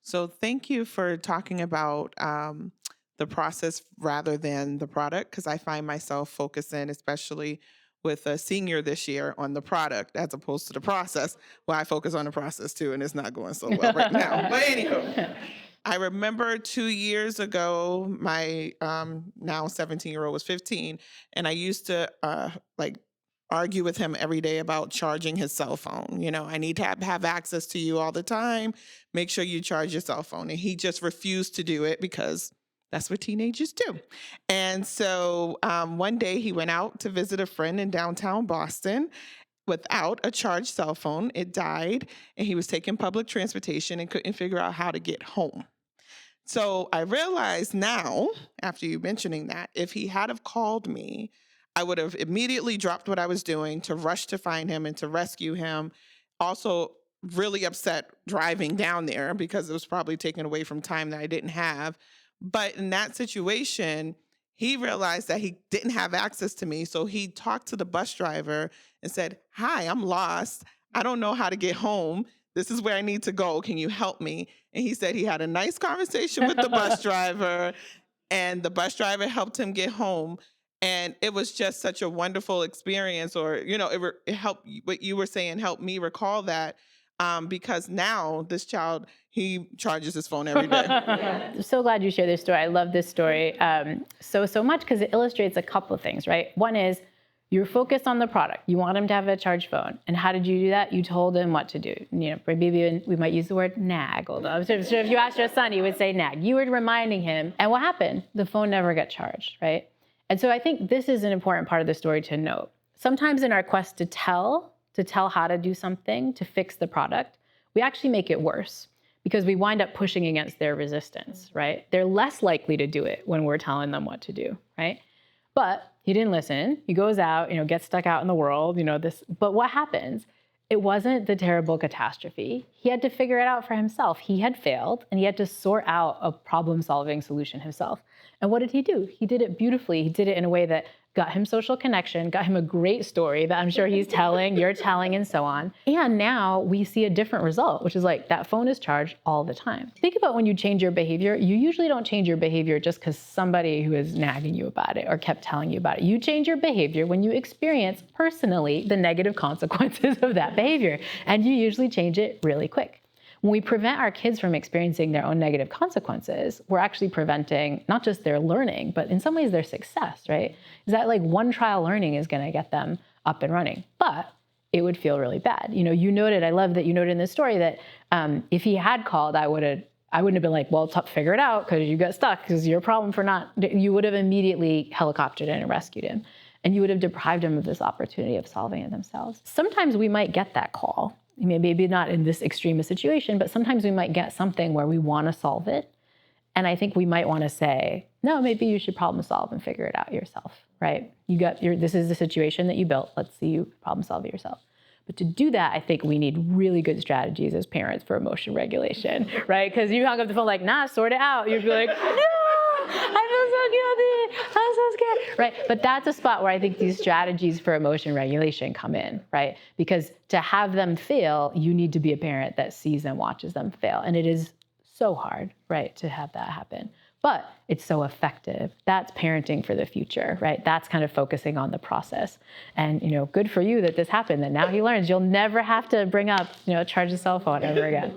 So thank you for talking about the process rather than the product, because I find myself focusing, especially with a senior this year, on the product as opposed to the process. Well, I focus on the process too, and it's not going so well right now. But anywho, I remember 2 years ago, my now 17-year-old was 15, and I used to like argue with him every day about charging his cell phone. I need to have access to you all the time. Make sure you charge your cell phone. And he just refused to do it because that's what teenagers do. And so one day he went out to visit a friend in downtown Boston without a charged cell phone. It died, and he was taking public transportation and couldn't figure out how to get home. So I realize now, after you mentioning that, if he had have called me, I would have immediately dropped what I was doing to rush to find him and to rescue him. Also, really upset driving down there because it was probably taken away from time that I didn't have. But in that situation, he realized that he didn't have access to me. So he talked to the bus driver and said, "Hi, I'm lost. I don't know how to get home. This is where I need to go. Can you help me?" And he said he had a nice conversation with the bus driver, and the bus driver helped him get home. And it was just such a wonderful experience. Or, it helped, what you were saying helped me recall that, because now this child, he charges his phone every day. I'm so glad you shared this story. I love this story so much because it illustrates a couple of things, right? One is you're focused on the product. You want him to have a charged phone. And how did you do that? You told him what to do. Maybe we might use the word nag. Although I'm sure if you asked your son, he would say nag. You were reminding him. And what happened? The phone never got charged, right? And so I think this is an important part of the story to note. Sometimes in our quest to tell how to do something, to fix the product, we actually make it worse because we wind up pushing against their resistance, right? They're less likely to do it when we're telling them what to do, right? But he didn't listen. He goes out, gets stuck out in the world, But what happens? It wasn't the terrible catastrophe. He had to figure it out for himself. He had failed, and he had to sort out a problem-solving solution himself. And what did he do? He did it beautifully. He did it in a way that got him social connection, got him a great story that I'm sure he's telling, you're telling, and so on. And now we see a different result, which is like that phone is charged all the time. Think about when you change your behavior. You usually don't change your behavior just because somebody who is nagging you about it or kept telling you about it. You change your behavior when you experience personally the negative consequences of that behavior, and you usually change it really quick. When we prevent our kids from experiencing their own negative consequences, we're actually preventing not just their learning, but in some ways their success, right? Is that like one trial learning is going to get them up and running, but it would feel really bad. You noted, I love that you noted in this story that if he had called, I wouldn't have been like, well, figure it out because you got stuck because your problem for not, you would have immediately helicoptered in and rescued him. And you would have deprived them of this opportunity of solving it themselves. Sometimes we might get that call. Maybe not in this extreme a situation, but sometimes we might get something where we want to solve it. And I think we might want to say, no, maybe you should problem solve and figure it out yourself, right? This is the situation that you built. Let's see you problem solve it yourself. But to do that, I think we need really good strategies as parents for emotion regulation, right? Because you hung up the phone like, nah, sort it out. You'd be like, no, I feel so guilty. I'm so scared, right? But that's a spot where I think these strategies for emotion regulation come in, right? Because to have them fail, you need to be a parent that sees and watches them fail. And it is so hard, right, to have that happen. But it's so effective. That's parenting for the future, right? That's kind of focusing on the process. And, good for you that this happened, that now he learns you'll never have to bring up, charge the cell phone ever again.